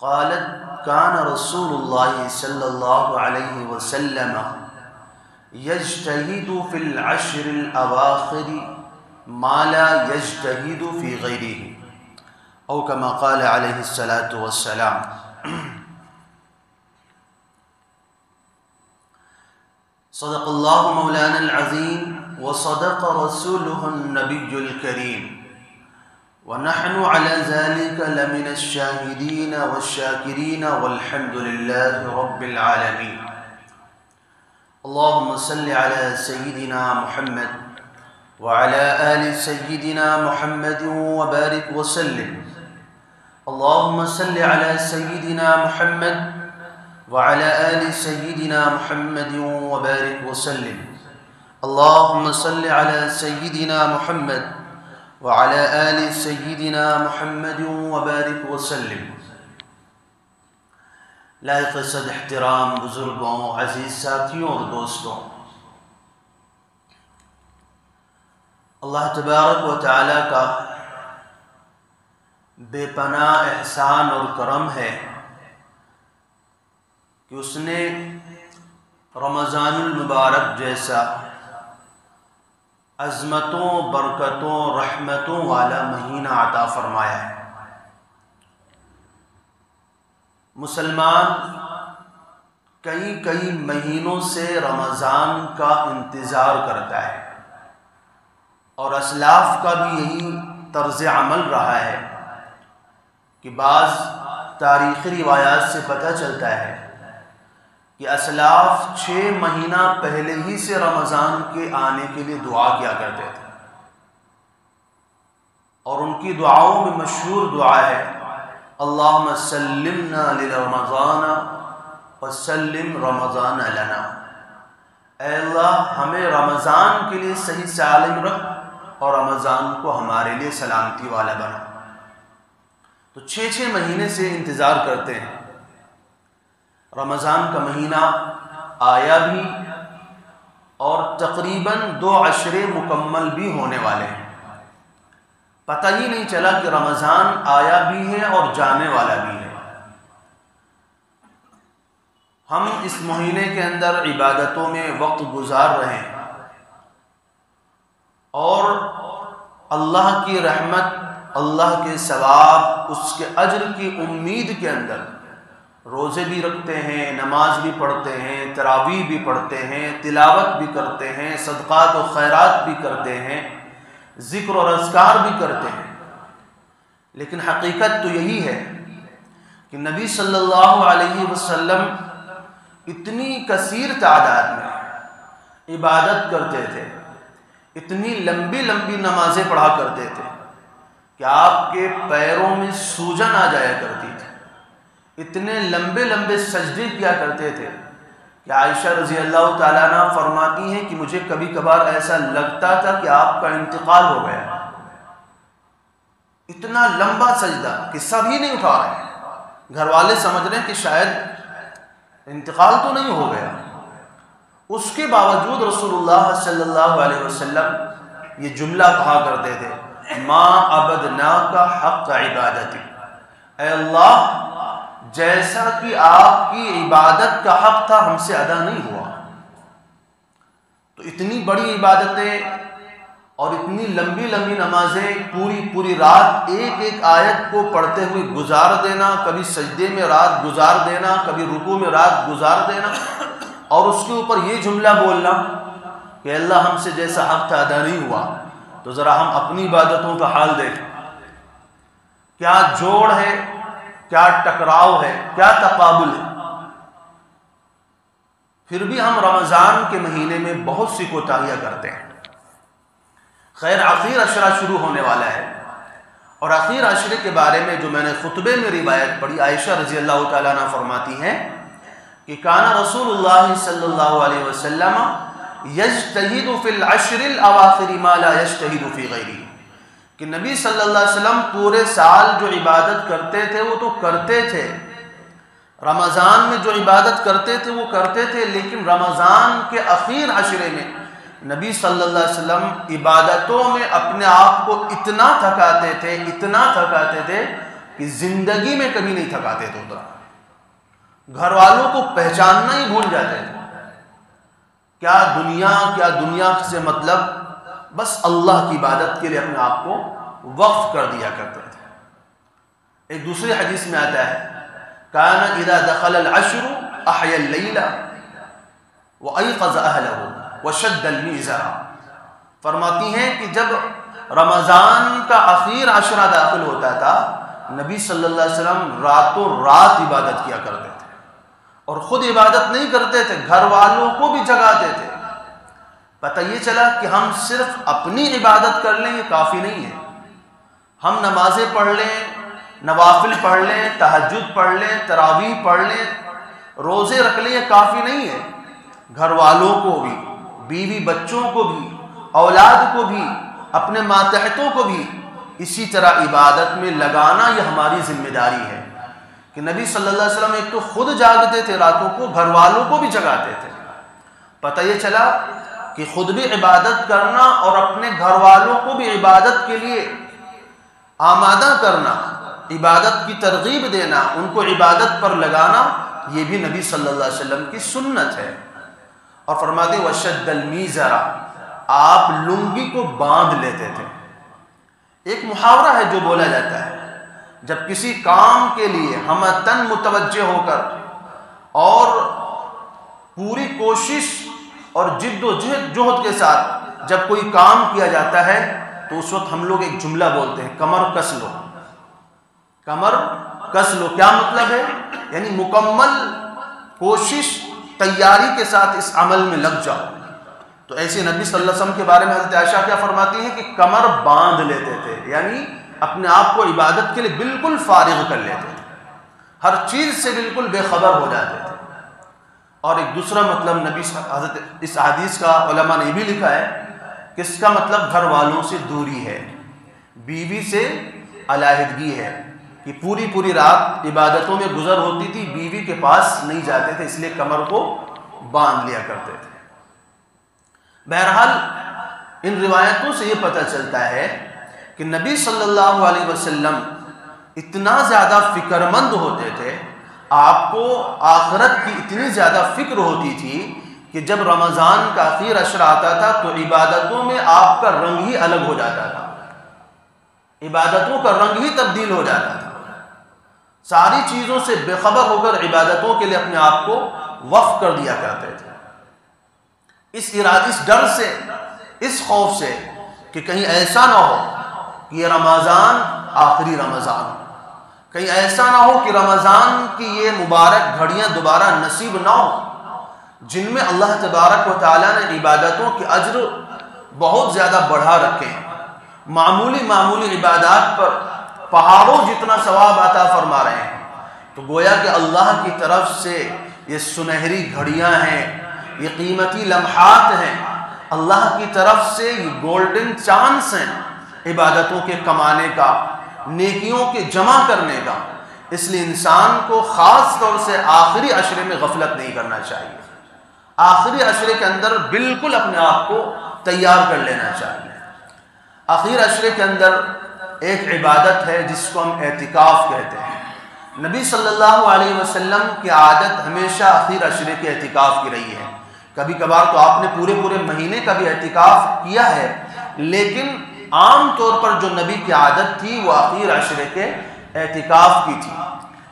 قالت كان رسول الله صلى الله عليه وسلم يجتهد في العشر الأواخر ما لا يجتهد في غيره أو كما قال عليه الصلاة والسلام. صدق الله مولانا العظيم وصدق رسوله النبي الكريم ونحن على ذلك لمن الشاهدين والشاكرين والحمد لله رب العالمين. اللهم صل على سيدنا محمد وعلى آل سيدنا محمد وبارك وسلم. اللهم صل على سيدنا محمد وعلى آل سيدنا محمد وبارك وسلم. اللهم صل على سيدنا محمد وعلى آل سيدنا محمد وبارك وسلم. لائق صد احترام بزرگوں، عزیز ساتھیوں اور دوستوں، اللہ تبارک و تعالیٰ کا بے پناہ احسان اور کرم ہے کہ اس نے رمضان المبارک جیسا عظمتوں، برکتوں، رحمتوں والا مہینہ عطا فرمایا ہے. مسلمان کئی مہینوں سے رمضان کا انتظار کرتا ہے اور اسلاف کا بھی یہی طرز عمل رہا ہے کہ بعض تاریخی روایات سے پتہ چلتا ہے کہ اسلاف 6 مہینہ پہلے ہی سے رمضان کے آنے کے لیے دعا کیا کرتے تھے، اور ان کی دعاؤں میں مشہور دعا ہے اللہم سلمنا لرمضان وسلم رمضان لنا. اے اللہ ہمیں رمضان کے لیے صحیح سالم رکھ اور رمضان کو ہمارے لیے سلامتی والا بنا. تو 6 مہینے سے انتظار کرتے ہیں. رمضان کا مہینہ آیا بھی اور تقریباً 2 عشرے مکمل بھی ہونے والے ہیں. پتہ ہی نہیں چلا کہ رمضان آیا بھی ہے اور جانے والا بھی ہے. ہم اس مہینے کے اندر عبادتوں میں وقت گزار رہے ہیں اور اللہ کی رحمت، اللہ کے ثواب، اس کے اجر کی امید کے اندر روزے بھی رکھتے ہیں، نماز بھی پڑھتے ہیں، تراویح بھی پڑھتے ہیں، تلاوت بھی کرتے ہیں، صدقات و خیرات بھی کرتے ہیں، ذکر اور اذکار بھی کرتے ہیں. لیکن حقیقت تو یہی ہے کہ نبی صلی اللہ علیہ وسلم اتنی کثیر تعداد میں عبادت کرتے تھے، اتنی لمبی نمازیں پڑھا کرتے تھے کہ آپ کے پیروں میں سوجن آ جایا کرتی تھی. اتنے لمبے سجدے کیا کرتے تھے کہ عائشہ رضی اللہ تعالیٰ عنہ فرماتی ہیں کہ مجھے کبھی کبھار ایسا لگتا تھا کہ آپ کا انتقال ہو گیا. اتنا لمبا سجدہ کہ سب ہی نہیں اٹھا رہے. گھر والے سمجھ رہے ہیں کہ شاید انتقال تو نہیں ہو گیا. اس کے باوجود رسول اللہ صلی اللہ علیہ وسلم یہ جملہ کہا کرتے تھے ما عبدناک حق عبادتی. اے اللہ جیسا کہ آپ کی عبادت کا حق تھا ہم سے ادا نہیں ہوا. تو اتنی بڑی عبادتیں اور اتنی لمبی نمازیں، پوری رات ایک آیت کو پڑھتے ہوئے گزار دینا، کبھی سجدے میں رات گزار دینا، کبھی رکوع میں رات گزار دینا، اور اس کے اوپر یہ جملہ بولنا کہ اللہ ہم سے جیسا حق تھا ادا نہیں ہوا. تو ذرا ہم اپنی عبادتوں کا حال دیکھیں. کیا جوڑ ہے، کیا ٹکراؤ ہے، کیا تقابل ہے. پھر بھی ہم رمضان کے مہینے میں بہت سی کوتاہیاں کرتے ہیں. خیر اخیر عشرہ شروع ہونے والا ہے، اور اخیر عشرے کے بارے میں جو میں نے خطبے میں روایت پڑھی، عائشہ رضی اللہ تعالیٰ عنہ فرماتی ہیں کہ کان رسول اللہ صلی اللہ علیہ وسلم یجتہد فی العشر الاواخر ما لا یجتہد فی غیرہ، کہ نبی صلی اللہ علیہ وسلم پورے سال جو عبادت کرتے تھے وہ تو کرتے تھے، رمضان میں جو عبادت کرتے تھے وہ کرتے تھے، لیکن رمضان کے اخیر عشرے میں نبی صلی اللہ علیہ وسلم عبادتوں میں اپنے آپ کو اتنا تھکاتے تھے کہ زندگی میں کبھی نہیں تھکاتے تھے اتنا، گھر والوں کو پہچاننا ہی بھول جاتے تھے، کیا دنیا سے مطلب، بس اللہ کی عبادت کے لیے اپنے آپ کو وقف کر دیا کرتے تھے۔ ایک دوسری حدیث میں آتا ہے کان اذا دخل العشر احیا اللیل وایقظ اہلہ وشد المیزر، فرماتی ہیں کہ جب رمضان کا آخر عشرہ داخل ہوتا تھا، نبی صلی اللہ علیہ وسلم راتوں رات عبادت کیا کرتے تھے، اور خود عبادت نہیں کرتے تھے، گھر والوں کو بھی جگاتے تھے۔ پتہ یہ چلا کہ ہم صرف اپنی عبادت کر لیں یہ کافی نہیں ہے، ہم نمازیں پڑھ لیں، نوافل پڑھ لیں، تہجد پڑھ لیں، تراویح پڑھ لیں، روزے رکھ لیں، یہ کافی نہیں ہے، گھر والوں کو بھی، بیوی بچوں کو بھی، اولاد کو بھی، اپنے ماتحتوں کو بھی اسی طرح عبادت میں لگانا یہ ہماری ذمہ داری ہے کہ نبی صلی اللہ علیہ وسلم ایک تو خود جاگتے تھے راتوں کو، گھر والوں کو بھی جگاتے تھے۔ پتہ یہ چلا کہ خود بھی عبادت کرنا اور اپنے گھر والوں کو بھی عبادت کے لیے آمادہ کرنا، عبادت کی ترغیب دینا، ان کو عبادت پر لگانا، یہ بھی نبی صلی اللہ علیہ وسلم کی سنت ہے۔ اور فرماتے وشد المیزر، آپ لنگی کو باندھ لیتے تھے۔ ایک محاورہ ہے جو بولا جاتا ہے جب کسی کام کے لیے ہمتن متوجہ ہو کر اور پوری کوشش اور جد و جہد کے ساتھ جب کوئی کام کیا جاتا ہے تو اس وقت ہم لوگ ایک جملہ بولتے ہیں کمر کس لو، کمر کس لو۔ کیا مطلب ہے؟ یعنی مکمل کوشش تیاری کے ساتھ اس عمل میں لگ جاؤ۔ تو ایسے نبی صلی اللہ علیہ وسلم کے بارے میں حضرت عائشہ کیا فرماتی ہیں کہ کمر باندھ لیتے تھے، یعنی اپنے آپ کو عبادت کے لیے بالکل فارغ کر لیتے تھے، ہر چیز سے بالکل بے خبر ہو جاتے تھے۔ اور ایک دوسرا مطلب نبی حضرت اس حدیث کا علماء نے بھی لکھا ہے کہ اس کا مطلب گھر والوں سے دوری ہے، بیوی سے علیحدگی ہے، کہ پوری رات عبادتوں میں گزر ہوتی تھی، بیوی کے پاس نہیں جاتے تھے، اس لیے کمر کو باندھ لیا کرتے تھے۔ بہرحال ان روایتوں سے یہ پتہ چلتا ہے کہ نبی صلی اللہ علیہ وسلم اتنا زیادہ فکر مند ہوتے تھے، آپ کو آخرت کی اتنی زیادہ فکر ہوتی تھی کہ جب رمضان کا آخر عشرہ آتا تھا تو عبادتوں میں آپ کا رنگ ہی الگ ہو جاتا تھا، عبادتوں کا رنگ ہی تبدیل ہو جاتا تھا، ساری چیزوں سے بے خبر ہو کر عبادتوں کے لیے اپنے آپ کو وقف کر دیا کرتے تھے، اس ڈر سے، اس خوف سے کہ کہیں ایسا نہ ہو کہ یہ رمضان آخری رمضان، کہیں ایسا نہ ہو کہ رمضان کی یہ مبارک گھڑیاں دوبارہ نصیب نہ ہو جن میں اللہ تبارک و تعالیٰ نے عبادتوں کے اجر بہت زیادہ بڑھا رکھے ہیں، معمولی عبادات پر پہاڑوں جتنا ثواب عطا فرما رہے ہیں۔ تو گویا کہ اللہ کی طرف سے یہ سنہری گھڑیاں ہیں، یہ قیمتی لمحات ہیں، اللہ کی طرف سے یہ گولڈن چانس ہیں عبادتوں کے کمانے کا، نیکیوں کے جمع کرنے کا۔ اس لیے انسان کو خاص طور سے آخری عشرے میں غفلت نہیں کرنا چاہیے، آخری عشرے کے اندر بالکل اپنے آپ کو تیار کر لینا چاہیے۔ آخری عشرے کے اندر ایک عبادت ہے جس کو ہم اعتکاف کہتے ہیں۔ نبی صلی اللہ علیہ وسلم کی عادت ہمیشہ آخر عشرے کے اعتکاف کی رہی ہے، کبھی کبھار تو آپ نے پورے مہینے کا بھی اعتکاف کیا ہے، لیکن عام طور پر جو نبی کی عادت تھی وہ آخر عشرے کے اعتکاف کی تھی۔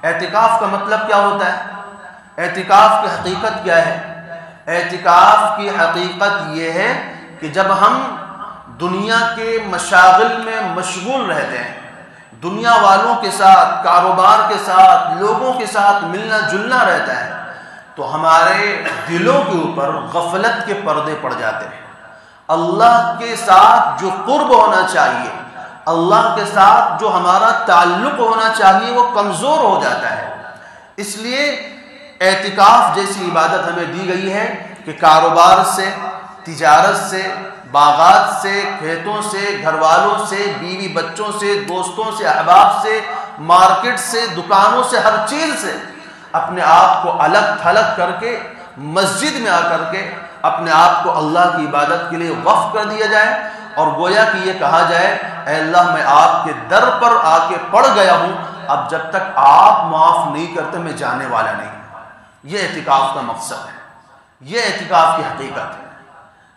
اعتکاف کا مطلب کیا ہوتا ہے؟ اعتکاف کی حقیقت کیا ہے؟ اعتکاف کی حقیقت یہ ہے کہ جب ہم دنیا کے مشاغل میں مشغول رہتے ہیں، دنیا والوں کے ساتھ، کاروبار کے ساتھ، لوگوں کے ساتھ ملنا جلنا رہتا ہے، تو ہمارے دلوں کے اوپر غفلت کے پردے پڑ جاتے ہیں، اللہ کے ساتھ جو قرب ہونا چاہیے، اللہ کے ساتھ جو ہمارا تعلق ہونا چاہیے وہ کمزور ہو جاتا ہے۔ اس لیے اعتکاف جیسی عبادت ہمیں دی گئی ہے کہ کاروبار سے، تجارت سے، باغات سے، کھیتوں سے، گھر والوں سے، بیوی بچوں سے، دوستوں سے، احباب سے، مارکیٹ سے، دکانوں سے، ہر چیز سے اپنے آپ کو الگ تھلگ کر کے مسجد میں آ کر کے اپنے آپ کو اللہ کی عبادت کے لیے وقف کر دیا جائے، اور گویا کہ یہ کہا جائے اے اللہ میں آپ کے در پر آ کے پڑ گیا ہوں، اب جب تک آپ معاف نہیں کرتے میں جانے والا نہیں۔ یہ اعتکاف کا مقصد ہے، یہ اعتکاف کی حقیقت ہے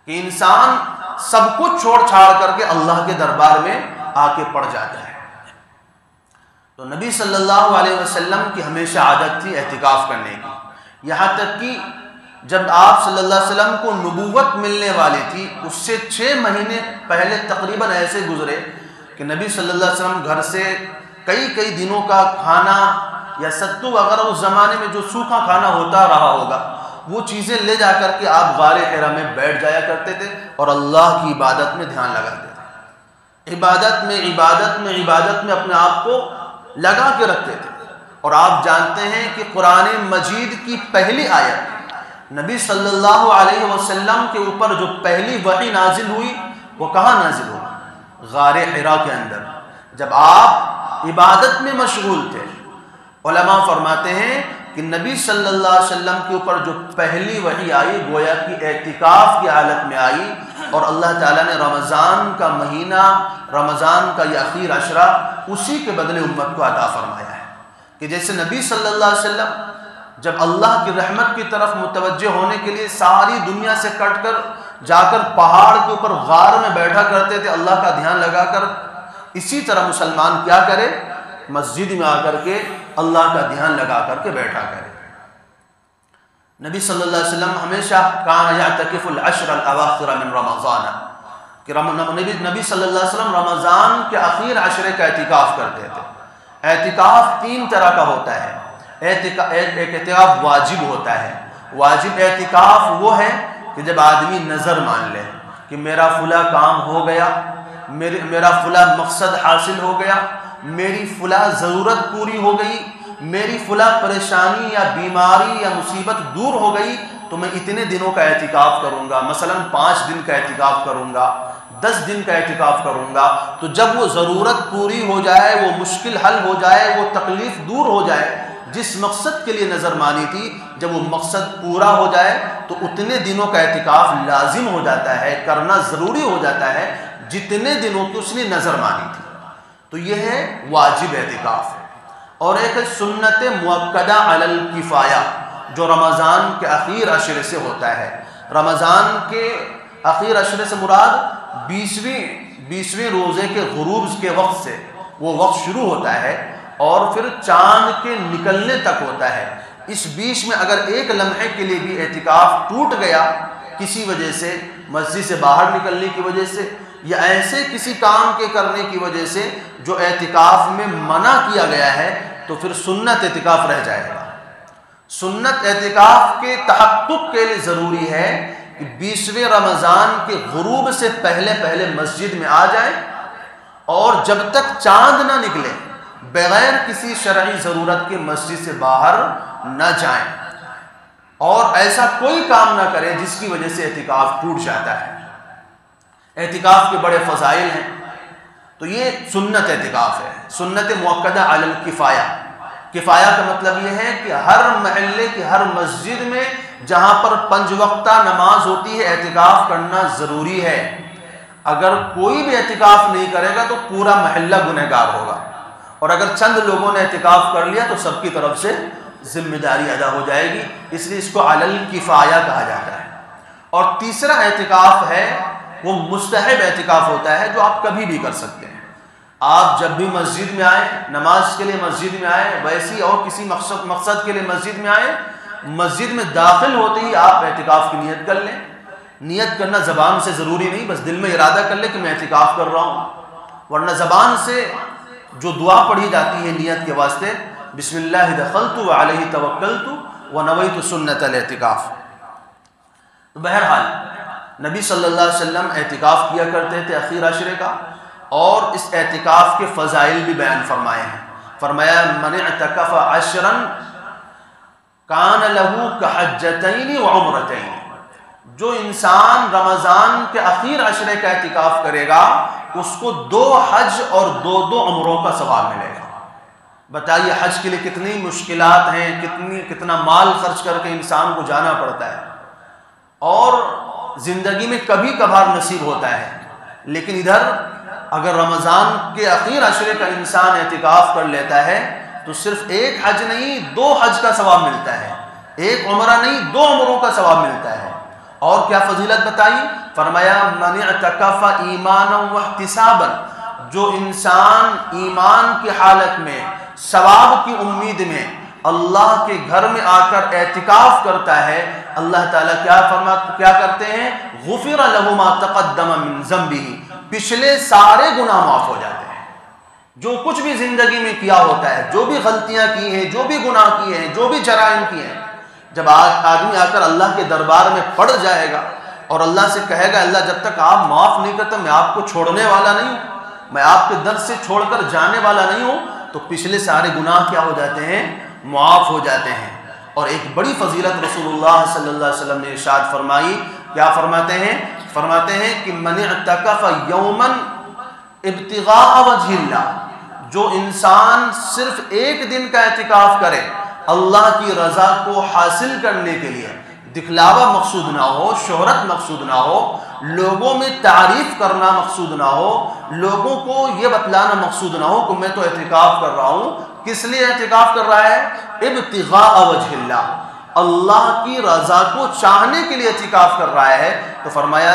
کہ انسان سب کچھ چھوڑ چھاڑ کر کے اللہ کے دربار میں آ کے پڑ جاتا ہے۔ تو نبی صلی اللہ علیہ وسلم کی ہمیشہ عادت تھی اعتکاف کرنے کی، یہاں تک کہ جب آپ صلی اللہ علیہ وسلم کو نبوت ملنے والی تھی اس سے 6 مہینے پہلے تقریباً ایسے گزرے کہ نبی صلی اللہ علیہ وسلم گھر سے کئی دنوں کا کھانا یا ستو وغیرہ اس زمانے میں جو سوکھا کھانا ہوتا رہا ہوگا وہ چیزیں لے جا کر کے آپ غار حرا میں بیٹھ جایا کرتے تھے اور اللہ کی عبادت میں دھیان لگاتے تھے، عبادت میں اپنے آپ کو لگا کے رکھتے تھے۔ اور آپ جانتے ہیں کہ قرآن مجید کی پہلی آیت نبی صلی اللہ علیہ وسلم کے اوپر جو پہلی وحی نازل ہوئی وہ کہاں نازل ہوئی؟ غار حرا کے اندر، جب آپ عبادت میں مشغول تھے۔ علماء فرماتے ہیں کہ نبی صلی اللہ علیہ وسلم کے اوپر جو پہلی وحی آئی گویا کہ اعتکاف کی حالت میں آئی، اور اللہ تعالیٰ نے رمضان کا مہینہ، رمضان کا یہ اخیر عشرہ اسی کے بدلے امت کو عطا فرمایا ہے کہ جیسے نبی صلی اللہ علیہ وسلم جب اللہ کی رحمت کی طرف متوجہ ہونے کے لیے ساری دنیا سے کٹ کر جا کر پہاڑ کے اوپر غار میں بیٹھا کرتے تھے اللہ کا دھیان لگا کر، اسی طرح مسلمان کیا کرے؟ مسجد میں آ کر کے اللہ کا دھیان لگا کر کے بیٹھا کرے۔ نبی صلی اللہ علیہ وسلم ہمیشہ کان یعتکف العشر الاواخر من رمضان، کہ نبی صلی اللہ علیہ وسلم رمضان کے اخیر عشرے کا اعتکاف کرتے تھے۔ اعتکاف 3 طرح کا ہوتا ہے۔ ایک اعتکاف واجب ہوتا ہے۔ واجب اعتکاف وہ ہے کہ جب آدمی نظر مان لے کہ میرا فلاں کام ہو گیا، میرا فلاں مقصد حاصل ہو گیا، میری فلاں ضرورت پوری ہو گئی، میری فلاں پریشانی یا بیماری یا مصیبت دور ہو گئی، تو میں اتنے دنوں کا اعتکاف کروں گا، مثلا 5 دن کا اعتکاف کروں گا، 10 دن کا اعتکاف کروں گا۔ تو جب وہ ضرورت پوری ہو جائے، وہ مشکل حل ہو جائے، وہ تکلیف دور ہو جائے، جس مقصد کے لیے نظر مانی تھی، جب وہ مقصد پورا ہو جائے تو اتنے دنوں کا اعتکاف لازم ہو جاتا ہے، کرنا ضروری ہو جاتا ہے جتنے دنوں کی اس نے نظر مانی تھی۔ تو یہ ہے واجب اعتکاف۔ اور ایک سنت مؤکدہ علی الکفایہ جو رمضان کے اخیر عشرے سے ہوتا ہے۔ رمضان کے اخیر عشرے سے مراد 20ویں روزے کے غروب کے وقت سے وہ وقت شروع ہوتا ہے اور پھر چاند کے نکلنے تک ہوتا ہے۔ اس بیچ میں اگر ایک لمحے کے لیے بھی اعتکاف ٹوٹ گیا کسی وجہ سے، مسجد سے باہر نکلنے کی وجہ سے یا ایسے کسی کام کے کرنے کی وجہ سے جو اعتکاف میں منع کیا گیا ہے، تو پھر سنت اعتکاف رہ جائے گا۔ سنت اعتکاف کے تحقق کے لیے ضروری ہے کہ 20ویں رمضان کے غروب سے پہلے مسجد میں آ جائیں، اور جب تک چاند نہ نکلے بغیر کسی شرعی ضرورت کے مسجد سے باہر نہ جائیں، اور ایسا کوئی کام نہ کریں جس کی وجہ سے اعتکاف ٹوٹ جاتا ہے۔ اعتکاف کے بڑے فضائل ہیں، تو یہ سنت اعتکاف ہے، سنت مؤکدہ علی الکفایہ۔ کفایہ کا مطلب یہ ہے کہ ہر محلے کی ہر مسجد میں جہاں پر 5 وقتہ نماز ہوتی ہے اعتکاف کرنا ضروری ہے۔ اگر کوئی بھی اعتکاف نہیں کرے گا تو پورا محلہ گنہگار ہوگا، اور اگر چند لوگوں نے اعتکاف کر لیا تو سب کی طرف سے ذمہ داری ادا ہو جائے گی، اس لیے اس کو علی الکفایہ کہا جاتا ہے۔ اور تیسرا اعتکاف ہے وہ مستحب اعتکاف ہوتا ہے جو آپ کبھی بھی کر سکتے ہیں۔ آپ جب بھی مسجد میں آئیں، نماز کے لیے مسجد میں آئیں، ویسی اور کسی مقصد کے لیے مسجد میں آئیں، مسجد میں داخل ہوتے ہی آپ اعتکاف کی نیت کر لیں۔ نیت کرنا زبان سے ضروری نہیں، بس دل میں ارادہ کر لیں کہ میں اعتکاف کر رہا ہوں، ورنہ زبان سے جو دعا پڑھی جاتی ہے نیت کے واسطے، بسم اللہ دخلت وعلیہ توکلت ونویت سنت الاعتکاف۔ بہرحال نبی صلی اللہ علیہ وسلم اعتکاف کیا کرتے تھے اخیر عشرے کا، اور اس اعتکاف کے فضائل بھی بیان فرمائے ہیں۔ فرمایا من اعتکف عشرا کان لہ کحجتین وعمرتین، جو انسان رمضان کے اخیر عشرے کا اعتکاف کرے گا اس کو 2 حج اور 2 عمروں کا ثواب ملے گا۔ بتائیے حج کے لیے کتنی مشکلات ہیں، کتنا مال خرچ کر کے انسان کو جانا پڑتا ہے، اور زندگی میں کبھی کبھار نصیب ہوتا ہے، لیکن ادھر اگر رمضان کے اخیر عشرے کا انسان اعتکاف کر لیتا ہے تو صرف ایک حج نہیں 2 حج کا ثواب ملتا ہے، ایک عمرہ نہیں 2 عمروں کا ثواب ملتا ہے۔ اور کیا فضیلت بتائی؟ فرمایا من اعتکف ایمانا واحتسابا، جو انسان ایمان کی حالت میں ثواب کی امید میں اللہ کے گھر میں آ کر اعتکاف کرتا ہے، اللہ تعالیٰ کیا کرتے ہیں؟ غفر لہ ما تقدم من ذنبہ، پچھلے سارے گناہ معاف ہو جاتے ہیں۔ جو کچھ بھی زندگی میں کیا ہوتا ہے، جو بھی غلطیاں کی ہیں، جو بھی گناہ کیے ہیں، جو بھی جرائم کیے ہیں، جب آدمی آ کر اللہ کے دربار میں پڑ جائے گا اور اللہ سے کہے گا اللہ جب تک آپ معاف نہیں کرتے میں آپ کو چھوڑنے والا نہیں ہوں، میں آپ کے در سے چھوڑ کر جانے والا نہیں ہوں، تو پچھلے سارے گناہ کیا ہو جاتے ہیں؟ معاف ہو جاتے ہیں۔ اور ایک بڑی فضیلت رسول اللہ صلی اللہ علیہ وسلم نے ارشاد فرمائی، کیا فرماتے ہیں؟ فرماتے ہیں کہ من اعتکف یوما ابتغاء وجہ اللہ، جو انسان صرف ایک دن کا اعتکاف کرے اللہ کی رضا کو حاصل کرنے کے لیے، دکھلاوا مقصود نہ ہو، شہرت مقصود نہ ہو، لوگوں میں تعریف کرنا مقصود نہ ہو، لوگوں کو یہ بتلانا مقصود نہ ہو کہ میں تو اعتکاف کر رہا ہوں۔ کس لیے اعتکاف کر رہا ہے؟ ابتغاء وجہ اللہ، اللہ کی رضا کو چاہنے کے لیے اعتکاف کر رہا ہے، تو فرمایا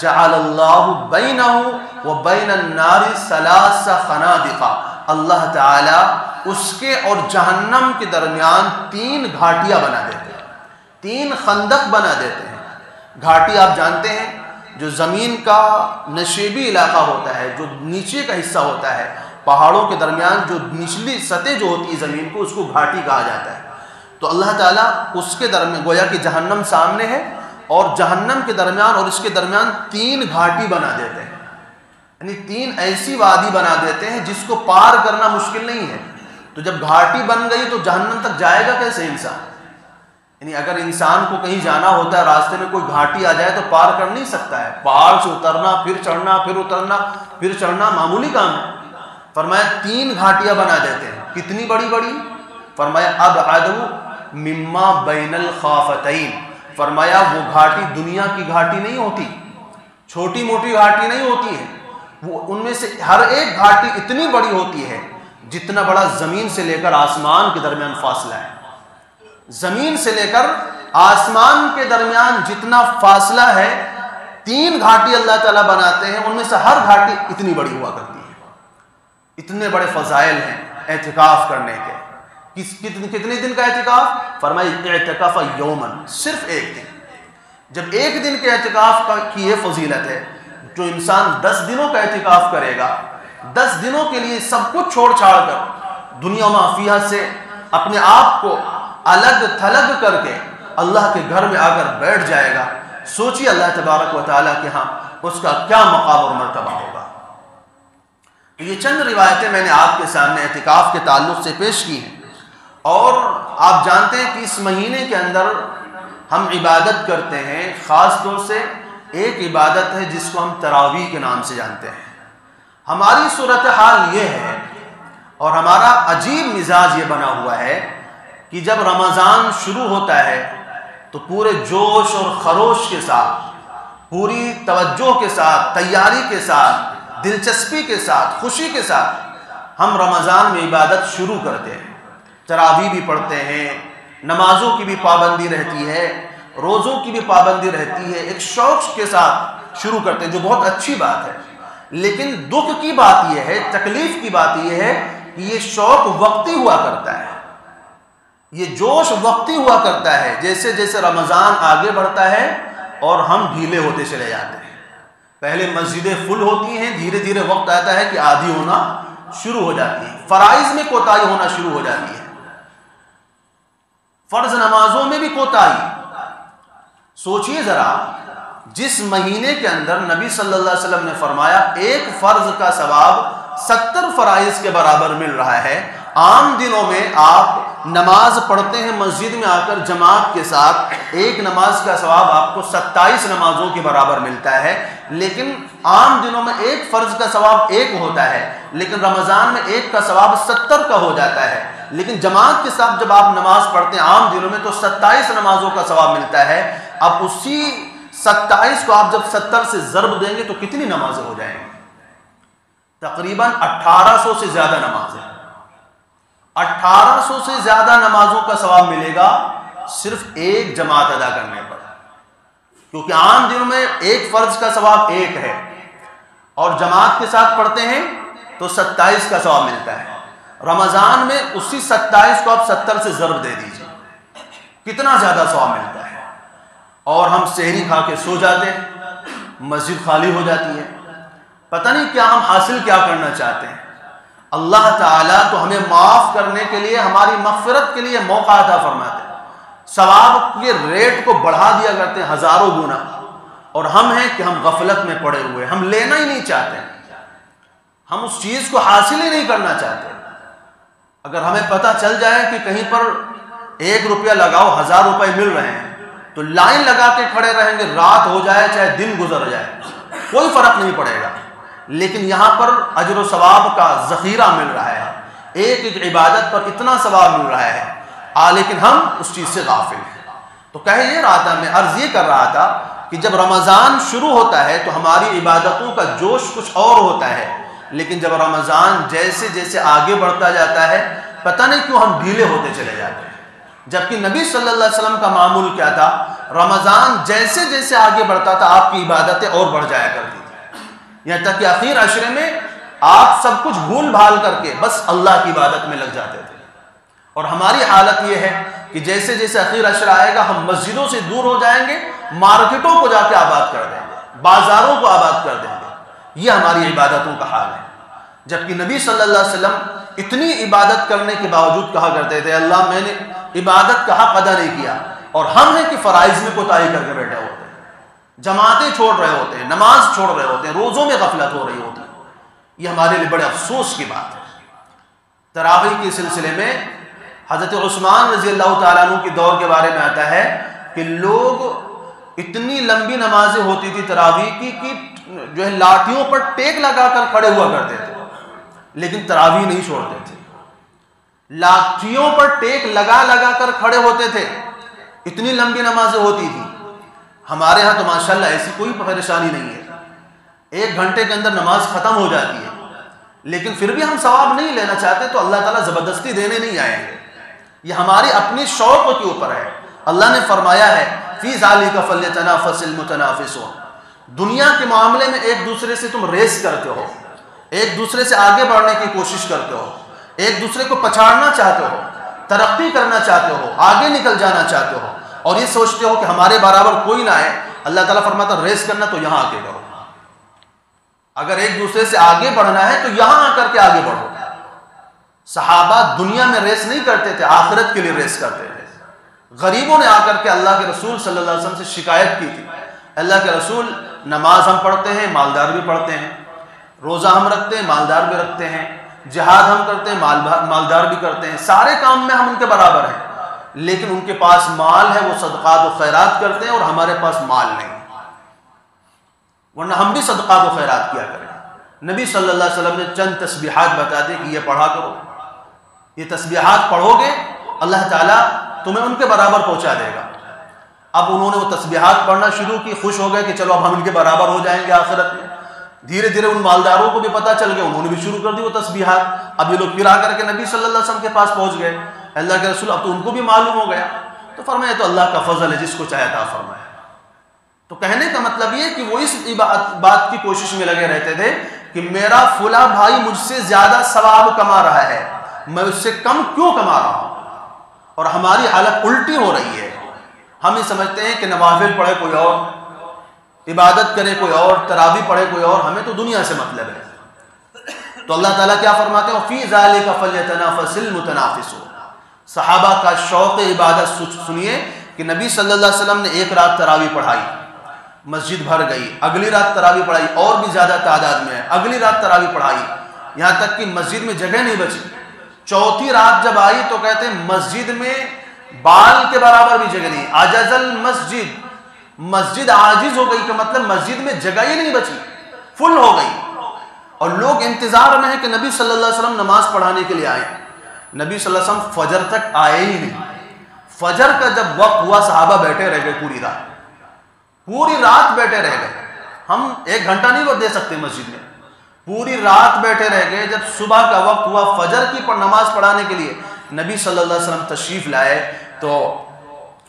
جعل اللہ بینہ و بین النار 3 خنادق، اللہ تعالی اس کے اور جہنم کے درمیان 3 گھاٹیاں بنا دیتے ہیں، 3 خندق بنا دیتے ہیں۔ گھاٹی آپ جانتے ہیں جو زمین کا نشیبی علاقہ ہوتا ہے، جو نیچے کا حصہ ہوتا ہے، پہاڑوں کے درمیان جو نچلی سطح جو ہوتی ہے زمین کو، اس کو گھاٹی کہا جاتا ہے۔ تو اللہ تعالیٰ اس کے درمیان گویا کہ جہنم سامنے ہے اور جہنم کے درمیان اور اس کے درمیان 3 گھاٹی بنا دیتے ہیں، یعنی 3 ایسی وادی بنا دیتے ہیں جس کو پار کرنا مشکل نہیں ہے۔ تو جب گھاٹی بن گئی تو جہنم تک جائے گا کیسے انسان؟ یعنی اگر انسان کو کہیں جانا ہوتا ہے، راستے میں کوئی گھاٹی آ جائے تو پار کر نہیں سکتا ہے، پہاڑ سے اترنا پھر چڑھنا پھر اترنا پھر چڑھنا معمولی کام ہے۔ فرمایا 3 گھاٹیاں بنا دیتے ہیں، کتنی بڑی بڑی؟ فرمایا ابعد مما بین الخافتین، فرمایا وہ گھاٹی دنیا کی گھاٹی نہیں ہوتی، چھوٹی موٹی گھاٹی نہیں ہوتی ہے، وہ ان میں سے ہر ایک گھاٹی اتنی بڑی ہوتی ہے جتنا بڑا زمین سے لے کر آسمان کے درمیان فاصلہ ہے۔ زمین سے لے کر آسمان کے درمیان جتنا فاصلہ ہے، 3 گھاٹی اللہ تعالیٰ بناتے ہیں، ان میں سے ہر گھاٹی اتنی بڑی ہوا کرتی ہے۔ اتنے بڑے فضائل ہیں اعتکاف کرنے کے۔ کتنے دن کا اعتکاف؟ فرمایا اعتکاف یومن، صرف ایک دن۔ جب ایک دن کے اعتکاف کی یہ فضیلت ہے، جو انسان 10 دنوں کا اعتکاف کرے گا، 10 دنوں کے لیے سب کچھ چھوڑ چھاڑ کر دنیا و ما فیہا سے اپنے آپ کو الگ تھلگ کر کے اللہ کے گھر میں آ کر بیٹھ جائے گا، سوچیے اللہ تبارک و تعالیٰ کے ہاں اس کا کیا مقام اور مرتبہ ہوگا۔ تو یہ چند روایتیں میں نے آپ کے سامنے اعتکاف کے تعلق سے پیش کی ہیں، اور آپ جانتے ہیں کہ اس مہینے کے اندر ہم عبادت کرتے ہیں، خاص طور سے ایک عبادت ہے جس کو ہم تراویح کے نام سے جانتے ہیں۔ ہماری صورتحال یہ ہے اور ہمارا عجیب مزاج یہ بنا ہوا ہے کہ جب رمضان شروع ہوتا ہے تو پورے جوش اور خروش کے ساتھ، پوری توجہ کے ساتھ، تیاری کے ساتھ، دلچسپی کے ساتھ، خوشی کے ساتھ ہم رمضان میں عبادت شروع کرتے ہیں، تراویح بھی پڑھتے ہیں، نمازوں کی بھی پابندی رہتی ہے، روزوں کی بھی پابندی رہتی ہے، ایک شوق کے ساتھ شروع کرتے ہیں، جو بہت اچھی بات ہے۔ لیکن دکھ کی بات یہ ہے، تکلیف کی بات یہ ہے کہ یہ شوق وقتی ہوا کرتا ہے، یہ جوش وقتی ہوا کرتا ہے، جیسے جیسے رمضان آگے بڑھتا ہے اور ہم ڈھیلے ہوتے چلے جاتے ہیں۔ پہلے مسجدیں فل ہوتی ہیں، دھیرے دھیرے وقت آتا ہے کہ آدھی ہونا شروع ہو جاتی ہے، فرائض میں کوتاہی ہونا شروع ہو جاتی ہے، فرض نمازوں میں بھی کوتاہی۔ سوچئے ذرا، جس مہینے کے اندر نبی صلی اللہ علیہ وسلم نے فرمایا ایک فرض کا ثواب 70 فرائض کے برابر مل رہا ہے، عام دنوں میں آپ نماز پڑھتے ہیں مسجد میں آ کر جماعت کے ساتھ، ایک نماز کا ثواب آپ کو 27 نمازوں کے برابر ملتا ہے، لیکن عام دنوں میں ایک فرض کا ثواب 1 ہوتا ہے، لیکن رمضان میں 1 کا ثواب 70 کا ہو جاتا ہے۔ لیکن جماعت کے ساتھ جب آپ نماز پڑھتے ہیں عام دنوں میں تو 27 نمازوں کا ثواب ملتا ہے۔ اب اسی 27 کو آپ جب 70 سے ضرب دیں گے تو کتنی نمازیں ہو جائیں گی؟ تقریباً 1800 سے زیادہ نمازیں۔ 1800 سے زیادہ نمازوں کا ثواب ملے گا صرف ایک جماعت ادا کرنے پر، کیونکہ عام دنوں میں ایک فرض کا ثواب ایک ہے اور جماعت کے ساتھ پڑھتے ہیں تو 27 کا ثواب ملتا ہے۔ رمضان میں اسی 27 کو آپ 70 سے ضرب دے دیجیے، کتنا زیادہ ثواب ملتا ہے۔ اور ہم سحری کھا کے سو جاتے ہیں، مسجد خالی ہو جاتی ہے، پتہ نہیں کیا ہم حاصل کیا کرنا چاہتے ہیں۔ اللہ تعالیٰ تو ہمیں معاف کرنے کے لیے، ہماری مغفرت کے لیے موقع عطا فرماتے ہیں، ثواب کے ریٹ کو بڑھا دیا کرتے ہیں ہزاروں گنا، اور ہم ہیں کہ ہم غفلت میں پڑے ہوئے، ہم لینا ہی نہیں چاہتے، ہم اس چیز کو حاصل ہی نہیں کرنا چاہتے۔ اگر ہمیں پتہ چل جائے کہ کہیں پر 1 روپیہ لگاؤ 1000 روپے مل رہے ہیں تو لائن لگا کے کھڑے رہیں گے، رات ہو جائے چاہے دن گزر جائے، کوئی فرق نہیں پڑے گا۔ لیکن یہاں پر اجر و ثواب کا ذخیرہ مل رہا ہے، ایک ایک عبادت پر اتنا ثواب مل رہا ہے، لیکن ہم اس چیز سے غافل ہیں۔ تو کہہ یہ رہا تھا، میں عرض یہ کر رہا تھا کہ جب رمضان شروع ہوتا ہے تو ہماری عبادتوں کا جوش کچھ اور ہوتا ہے، لیکن جب رمضان جیسے جیسے آگے بڑھتا جاتا ہے پتہ نہیں کیوں ہم ڈھیلے ہوتے چلے جاتے ہیں۔ جبکہ نبی صلی اللہ علیہ وسلم کا معمول کیا تھا، رمضان جیسے جیسے آگے بڑھتا تھا آپ کی عبادتیں اور بڑھ جایا کرتی تھی، یہاں تک کہ آخر عشرے میں آپ سب کچھ بھول بھال کر کے بس اللہ کی عبادت میں لگ جاتے تھے۔ اور ہماری حالت یہ ہے کہ جیسے جیسے اخیر عشرہ آئے گا ہم مسجدوں سے دور ہو جائیں گے، مارکیٹوں کو جا کے آباد کر دیں گے، بازاروں کو آباد کر دیں گے، یہ ہماری عبادتوں کا حال ہے۔ جبکہ نبی صلی اللہ علیہ وسلم اتنی عبادت کرنے کے باوجود کہا کرتے تھے اللہ میں نے عبادت کا حق ادا نہیں کیا، اور ہم ہیں کہ فرائض میں کوتاہی کر کے بیٹھے ہوتے ہیں، جماعتیں چھوڑ رہے ہوتے ہیں، نماز چھوڑ رہے ہوتے ہیں، روزوں میں غفلت ہو رہی ہوتی ہے۔ یہ ہمارے لیے بڑے افسوس کی بات ہے۔ تراویح کے سلسلے میں حضرت عثمان رضی اللہ تعالیٰ عنہ کے دور کے بارے میں آتا ہے کہ لوگ اتنی لمبی نمازیں ہوتی تھی تراویح کی کہ جو ہے لاٹھیوں پر ٹیک لگا کر کھڑے ہوا کرتے تھے، لیکن تراویح نہیں چھوڑتے تھے، لاٹھیوں پر ٹیک لگا لگا کر کھڑے ہوتے تھے، اتنی لمبی نمازیں ہوتی تھی۔ ہمارے ہاں تو ماشاءاللہ ایسی کوئی پریشانی نہیں ہے، 1 گھنٹے کے اندر نماز ختم ہو جاتی ہے، لیکن پھر بھی ہم ثواب نہیں لینا چاہتے تو اللہ تعالیٰ زبردستی دینے نہیں آئیں گے، یہ ہماری اپنی شوق کے اوپر ہے۔ اللہ نے فرمایا ہے فی ذالک فلیتنافس المتنافسون، دنیا کے معاملے میں ایک دوسرے سے تم ریس کرتے ہو، ایک دوسرے سے آگے بڑھنے کی کوشش کرتے ہو، ایک دوسرے کو پچھاڑنا چاہتے ہو، ترقی کرنا چاہتے ہو، آگے نکل جانا چاہتے ہو، اور یہ سوچتے ہو کہ ہمارے برابر کوئی نہ ہے۔ اللہ تعالیٰ فرماتا ریس کرنا تو یہاں آ کے کرو، اگر ایک دوسرے سے آگے بڑھنا ہے تو یہاں آ کر کے آگے بڑھو۔ صحابہ دنیا میں ریس نہیں کرتے تھے، آخرت کے لیے ریس کرتے تھے۔ غریبوں نے آ کر کے اللہ کے رسول صلی اللہ علیہ وسلم سے شکایت کی تھی، اللہ کے رسول نماز ہم پڑھتے ہیں، مالدار بھی پڑھتے ہیں، روزہ ہم رکھتے ہیں، مالدار بھی رکھتے ہیں، جہاد ہم کرتے ہیں، مالدار بھی کرتے ہیں، سارے کام میں ہم ان کے برابر ہیں، لیکن ان کے پاس مال ہے، وہ صدقات و خیرات کرتے ہیں، اور ہمارے پاس مال نہیں، ورنہ ہم بھی صدقات و خیرات کیا کریں۔ نبی صلی اللہ علیہ وسلم نے چند تسبیحات بتا دی کہ یہ پڑھا کرو، یہ تسبیحات پڑھو گے اللہ تعالیٰ تمہیں ان کے برابر پہنچا دے گا۔ اب انہوں نے وہ تسبیحات پڑھنا شروع کی، خوش ہو گئے کہ چلو اب ہم ان کے برابر ہو جائیں گے آخرت میں۔ دھیرے دھیرے ان مالداروں کو بھی پتہ چل گیا، انہوں نے بھی شروع کر دی وہ تسبیحات۔ اب یہ لوگ پھر آ کر کے نبی صلی اللہ علیہ وسلم کے پاس پہنچ گئے، اللہ کے رسول اب تو ان کو بھی معلوم ہو گیا، تو فرمایا تو اللہ کا فضل ہے، جس کو چاہے عطا فرمایا۔ تو کہنے کا مطلب یہ کہ وہ اس بات کی کوشش میں لگے رہتے تھے کہ میرا فلاں بھائی مجھ سے زیادہ ثواب کما رہا ہے، میں اس سے کم کیوں کما رہا ہوں؟ اور ہماری حالت الٹی ہو رہی ہے، ہم یہ سمجھتے ہیں کہ نوافل پڑھے کوئی اور، عبادت کرے کوئی اور، تراویح پڑھے کوئی اور، ہمیں تو دنیا سے مطلب ہے۔ تو اللہ تعالیٰ کیا فرماتے ہیں فی ذالک فلیتنافس المتنافسون۔ صحابہ کا شوق عبادت سنیے کہ نبی صلی اللہ علیہ وسلم نے 1 رات تراویح پڑھائی، مسجد بھر گئی، اگلی رات تراویح پڑھائی اور بھی زیادہ تعداد میں ہے، اگلی رات تراویح پڑھائی، یہاں تک کہ مسجد میں جگہ نہیں بچی۔ چوتھی رات جب آئی تو کہتے ہیں مسجد میں بال کے برابر بھی جگہ نہیں، عجز المسجد، مسجد عاجز ہو گئی، کہ مطلب مسجد میں جگہ ہی نہیں بچی، فل ہو گئی، اور لوگ انتظار میں ہیں کہ نبی صلی اللہ علیہ وسلم نماز پڑھانے کے لیے آئیں۔ نبی صلی اللہ علیہ وسلم فجر تک آئے ہی نہیں۔ فجر کا جب وقت ہوا صحابہ بیٹھے رہ گئے، پوری رات بیٹھے رہ گئے۔ ہم 1 گھنٹہ نہیں دے سکتے مسجد میں، پوری رات بیٹھے رہ گئے. جب صبح کا وقت ہوا فجر کی نماز پڑھانے کے لیے نبی صلی اللہ علیہ وسلم تشریف لائے تو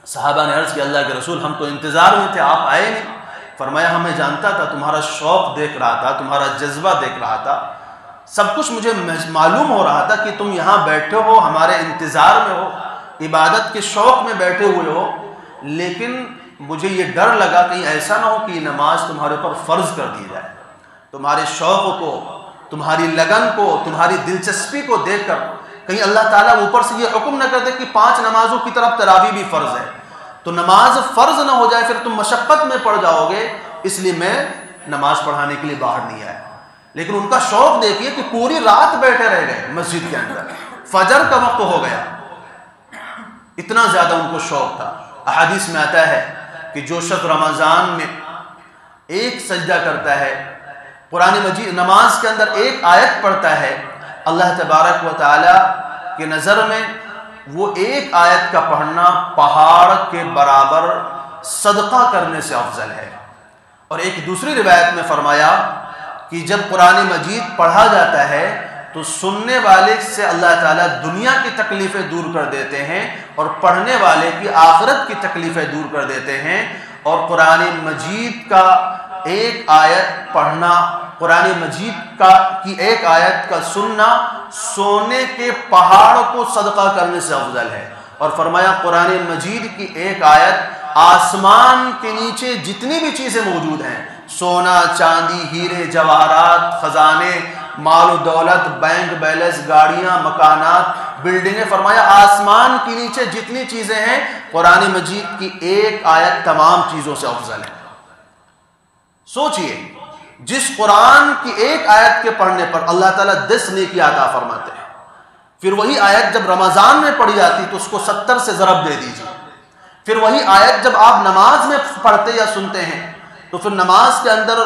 صحابہ نے عرض کیا اللہ کے رسول ہم تو انتظار میں تھے آپ آئے نہیں. فرمایا ہمیں جانتا تھا تمہارا شوق دیکھ رہا تھا, تمہارا جذبہ دیکھ رہا تھا, سب کچھ مجھے معلوم ہو رہا تھا کہ تم یہاں بیٹھے ہو, ہمارے انتظار میں ہو, عبادت کے شوق میں بیٹھے ہوئے ہو, لیکن مجھے یہ ڈر لگا کہیں ایسا نہ ہو کہ یہ نماز تمہارے اوپر فرض کر دی جائے. تمہارے شوق کو, تمہاری لگن کو, تمہاری دلچسپی کو دیکھ کر کہیں اللہ تعالیٰ اوپر سے یہ حکم نہ کر دے کہ 5 نمازوں کی طرف تراویح بھی فرض ہے, تو نماز فرض نہ ہو جائے, پھر تم مشقت میں پڑ جاؤ گے, اس لیے میں نماز پڑھانے کے لیے باہر نہیں آیا. لیکن ان کا شوق دیکھیے کہ پوری رات بیٹھے رہ گئے مسجد کے اندر, فجر کا وقت ہو گیا, اتنا زیادہ ان کو شوق تھا. احادیث میں آتا ہے کہ جو شخص رمضان میں ایک سجدہ کرتا ہے, قرآن مجید نماز کے اندر ایک آیت پڑھتا ہے, اللہ تبارک و تعالی کی نظر میں وہ ایک آیت کا پڑھنا پہاڑ کے برابر صدقہ کرنے سے افضل ہے. اور ایک دوسری روایت میں فرمایا کہ جب قرآن مجید پڑھا جاتا ہے تو سننے والے سے اللہ تعالیٰ دنیا کی تکلیفیں دور کر دیتے ہیں اور پڑھنے والے کی آخرت کی تکلیفیں دور کر دیتے ہیں. اور قرآن مجید کا ایک آیت پڑھنا, قرآن مجید کی ایک آیت کا سننا سونے کے پہاڑ کو صدقہ کرنے سے افضل ہے. اور فرمایا قرآن مجید کی ایک آیت آسمان کے نیچے جتنی بھی چیزیں موجود ہیں, سونا, چاندی, ہیرے, جواہرات, خزانے, مال و دولت, بینک بیلنس, گاڑیاں, مکانات, بلڈنگیں, فرمایا آسمان کے نیچے جتنی چیزیں ہیں قرآن مجید کی ایک آیت تمام چیزوں سے افضل ہے. سوچئے جس قرآن کی ایک آیت کے پڑھنے پر اللہ تعالیٰ 10 نیکی عطا فرماتے ہیں, پھر وہی آیت جب رمضان میں پڑھی جاتی تو اس کو 70 سے ضرب دے دیجیے. پھر وہی آیت جب آپ نماز میں پڑھتے یا سنتے ہیں تو پھر نماز کے اندر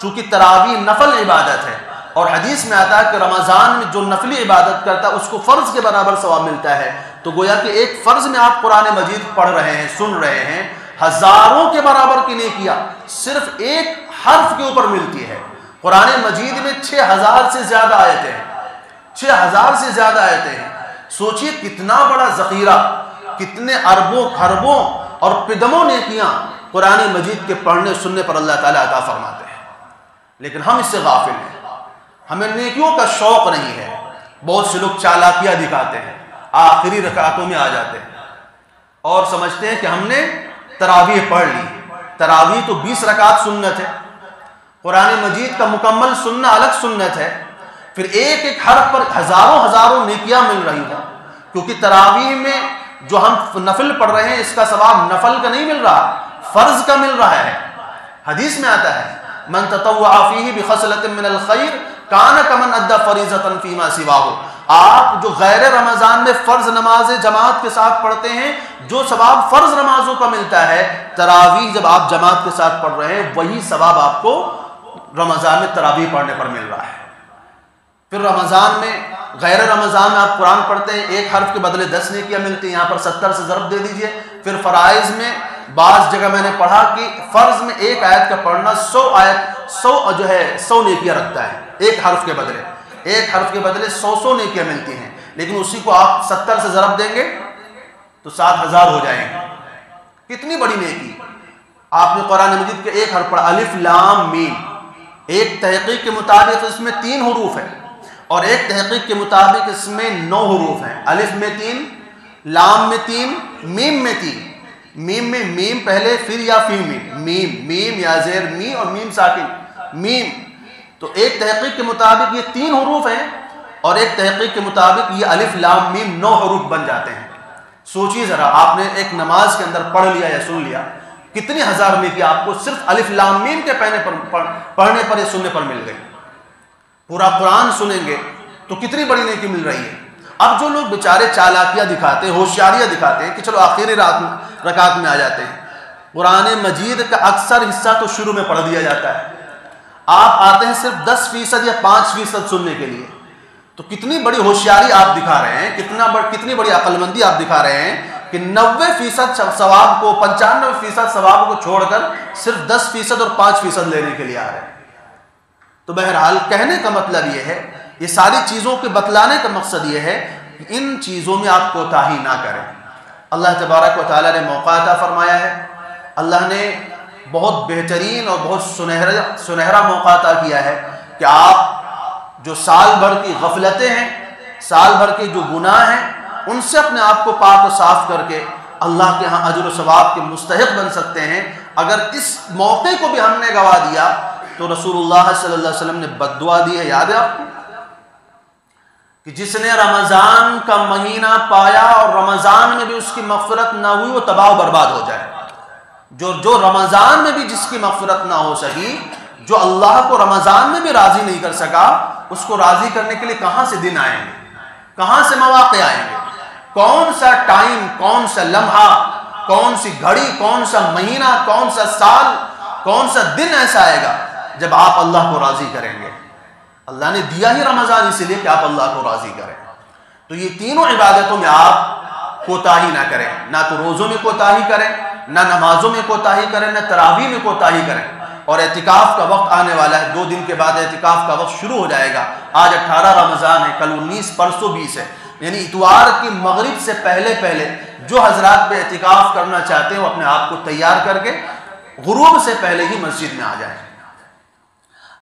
چونکہ تراویح نفل عبادت ہے, اور حدیث میں آتا ہے کہ رمضان میں جو نفلی عبادت کرتا ہے اس کو فرض کے برابر ثواب ملتا ہے. تو گویا کہ ایک فرض میں آپ قرآن مجید پڑھ رہے ہیں, سن رہے ہیں, ہزاروں کے برابر کی نیکیاں صرف ایک حرف کے اوپر ملتی ہے. قرآن مجید میں 6000 سے زیادہ آیتیں ہیں, 6000 سے زیادہ آیتیں ہیں. سوچئے کتنا بڑا ذخیرہ, کتنے اربوں خربوں اور پدموں نیکیاں قرآن مجید کے پڑھنے سننے پر اللہ تعالیٰ عطا فرماتے ہیں. لیکن ہم اس سے غافل ہیں, ہمیں نیکیوں کا شوق نہیں ہے. بہت سے لوگ چالاکیاں دکھاتے ہیں, آخری رکعتوں میں آ جاتے ہیں اور سمجھتے ہیں کہ ہم نے تراویح پڑھ لی. تراویح تو 20 رکعت سنت ہے, قرآن مجید کا مکمل سننا الگ سنت ہے. پھر ایک ایک حرف پر ہزاروں نیکیاں مل رہی ہیں, کیونکہ تراویح میں جو ہم نفل پڑھ رہے ہیں اس کا ثواب نفل کا نہیں مل رہا, فرض کا مل رہا ہے. حدیث میں آتا ہے من تطوع فیہ بخصلۃ من الخیر کان کمن ادى فریضۃ فیما سواہ. آپ جو غیر رمضان میں فرض نمازیں جماعت کے ساتھ پڑھتے ہیں, جو ثواب فرض نمازوں کا ملتا ہے, تراویح جب آپ جماعت کے ساتھ پڑھ رہے ہیں وہی ثواب آپ کو رمضان میں تراویح پڑھنے پر مل رہا ہے. پھر رمضان میں, غیر رمضان میں آپ قرآن پڑھتے ہیں, ایک حرف کے بدلے 10 نیکیاں ملتی ہیں, یہاں پر 70 سے ضرب دے دیجئے. پھر فرائض میں بعض جگہ میں نے پڑھا کہ فرض میں ایک آیت کا پڑھنا 100 نیکیاں رکھتا ہے, ایک حرف کے بدلے, ایک حرف کے بدلے 100 نیکیاں ملتی ہیں. لیکن اسی کو آپ 70 سے ضرب دیں گے تو 7000 ہو جائیں گے. کتنی بڑی نیکی. آپ نے قرآن مجید کے ایک حرف پڑھا, الف لام میم. ایک تحقیق کے مطابق اس میں 3 حروف ہیں اور ایک تحقیق کے مطابق اس میں 9 حروف ہیں. الف میں 3, لام میں 3, میم میں 3. میم میں میم پہلے, پھر یا فی میم, میم یا زیر می اور میم ساکن میم. تو ایک تحقیق کے مطابق یہ 3 حروف ہیں اور ایک تحقیق کے مطابق یہ الف لام میم 9 حروف بن جاتے ہیں. سوچیے ذرا, آپ نے ایک نماز کے اندر پڑھ لیا یا سن لیا, کتنی ہزار نیکی آپ کو صرف الف لام میم کے پڑھنے پر یا سننے پر مل گئی. پورا قرآن سنیں گے تو کتنی بڑی نیکی مل رہی ہے. اب جو لوگ بیچارے چالاکیاں دکھاتے ہیں, ہوشیاریاں دکھاتے ہیں کہ چلو آخری رکعت میں آ جاتے ہیں, قرآن مجید کا اکثر حصہ تو شروع میں پڑھ دیا جاتا ہے, آپ آتے ہیں صرف 10% یا 5% سننے کے لیے. تو کتنی بڑی ہوشیاری آپ دکھا رہے ہیں, کتنی بڑی عقل مندی آپ دکھا رہے ہیں کہ 90% ثواب کو, 95% ثواب کو چھوڑ کر صرف 10% اور 5% لینے کے لیے آ رہے ہیں. تو بہرحال کہنے کا مطلب یہ ہے، یہ ساری چیزوں کے بتلانے کا مقصد یہ ہے کہ ان چیزوں میں آپ کوتاہی نہ کریں۔ اللہ تبارک و تعالیٰ نے موقع عطا فرمایا ہے، اللہ نے بہت بہترین اور بہت سنہرا موقع عطا کیا ہے کہ آپ جو سال بھر کی غفلتیں ہیں، سال بھر کے جو گناہ ہیں، ان سے اپنے آپ کو پاک و صاف کر کے اللہ کے ہاں اجر و ثواب کے مستحق بن سکتے ہیں۔ اگر اس موقع کو بھی ہم نے گوا دیا تو رسول اللہ صلی اللہ علیہ وسلم نے بد دعا دی ہے، یاد ہے آپ کو، کہ جس نے رمضان کا مہینہ پایا اور رمضان میں بھی اس کی مغفرت نہ ہوئی، وہ تباہ و برباد ہو جائے۔ جو رمضان میں بھی جس کی مغفرت نہ ہو سکی، جو اللہ کو رمضان میں بھی راضی نہیں کر سکا، اس کو راضی کرنے کے لیے کہاں سے دن آئیں گے، کہاں سے مواقع آئیں گے، کون سا ٹائم، کون سا لمحہ، کون سی گھڑی، کون سا مہینہ، کون سا سال، کون سا دن ایسا آئے گا جب آپ اللہ کو راضی کریں گے۔ اللہ نے دیا ہی رمضان اسی لیے کہ آپ اللہ کو راضی کریں۔ تو یہ تینوں عبادتوں میں آپ کوتاہی نہ کریں، نہ تو روزوں میں کوتاہی کریں، نہ نمازوں میں کوتاہی کریں، نہ تراویح میں کوتاہی کریں۔ اور اعتکاف کا وقت آنے والا ہے، 2 دن کے بعد اعتکاف کا وقت شروع ہو جائے گا۔ آج 18 رمضان ہے، کل 19، پرسوں 20 ہے، یعنی اتوار کی مغرب سے پہلے جو حضرات پہ اعتکاف کرنا چاہتے ہیں وہ اپنے آپ کو تیار کر کے غروب سے پہلے ہی مسجد میں آ جائیں۔